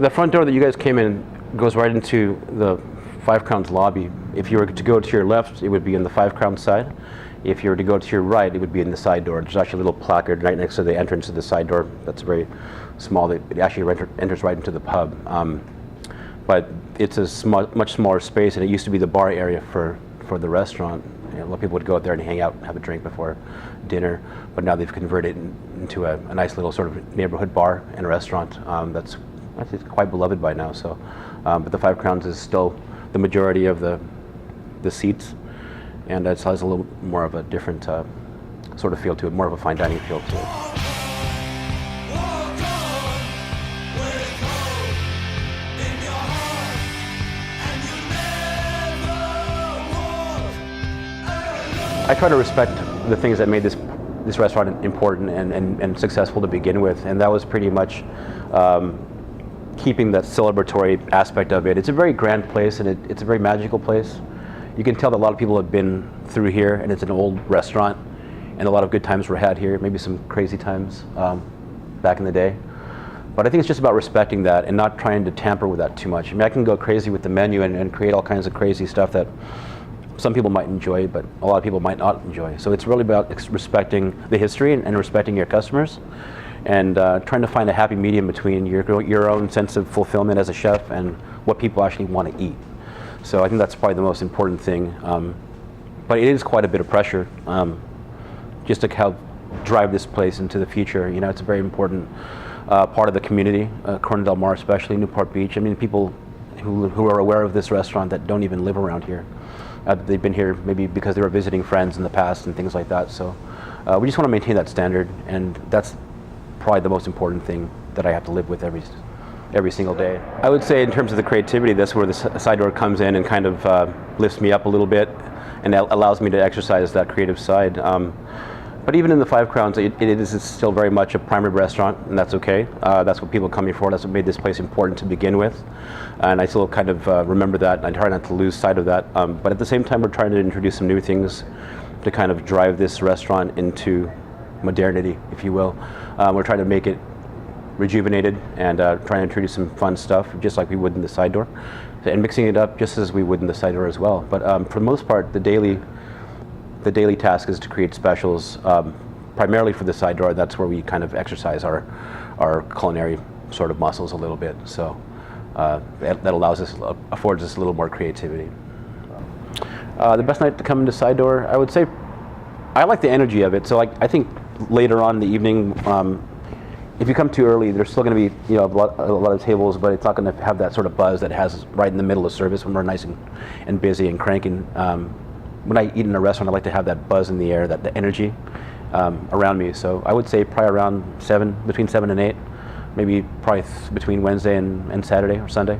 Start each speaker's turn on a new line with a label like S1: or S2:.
S1: The front door that you guys came in goes right into the Five Crowns lobby. If you were to go to your left, it would be in the Five Crowns side. If you were to go to your right, it would be in the side door. There's actually a little placard right next to the entrance to the side door that's very small. It actually enters right into the pub. But it's a much smaller space, and it used to be the bar area for the restaurant. You know, a lot of people would go out there and hang out and have a drink before dinner, but now they've converted it into a nice little sort of neighborhood bar and a restaurant that's actually quite beloved by now. So, but the Five Crowns is still the majority of the seats, and it has a little more of a different sort of feel to it, more of a fine dining feel to it. I try to respect the things that made this restaurant important and successful to begin with, and that was pretty much keeping that celebratory aspect of it. It's a very grand place, and it's a very magical place. You can tell that a lot of people have been through here, and it's an old restaurant, and a lot of good times were had here, maybe some crazy times back in the day. But I think it's just about respecting that and not trying to tamper with that too much. I mean, I can go crazy with the menu and create all kinds of crazy stuff that some people might enjoy, but a lot of people might not enjoy. So it's really about respecting the history and respecting your customers, and trying to find a happy medium between your own sense of fulfillment as a chef and what people actually want to eat. So I think that's probably the most important thing. But it is quite a bit of pressure just to help drive this place into the future. You know, it's a very important part of the community, Corona del Mar especially, Newport Beach. I mean, people who are aware of this restaurant that don't even live around here. They've been here maybe because they were visiting friends in the past and things like that. So we just want to maintain that standard, and that's probably the most important thing that I have to live with every single day. I would say in terms of the creativity, that's where the side door comes in and kind of lifts me up a little bit and allows me to exercise that creative side. But even in the Five Crowns, it is still very much a prime rib restaurant, and that's okay. That's what people come here for. That's what made this place important to begin with. And I still kind of remember that, and I try not to lose sight of that. But at the same time, we're trying to introduce some new things to kind of drive this restaurant into modernity, if you will. We're trying to make it rejuvenated and trying to introduce some fun stuff, just like we would in the side door, and mixing it up just as we would in the side door as well. But for the most part, the daily task is to create specials, primarily for the side door. That's where we kind of exercise our culinary sort of muscles a little bit. So that affords us a little more creativity. The best night to come into side door, I would say, I like the energy of it. So I think later on in the evening, if you come too early, there's still going to be a lot of tables, but it's not going to have that sort of buzz that it has right in the middle of service when we're nice and busy and cranking. When I eat in a restaurant, I like to have that buzz in the air, the energy around me. So I would say probably around between 7 and 8, maybe probably between Wednesday and Saturday or Sunday.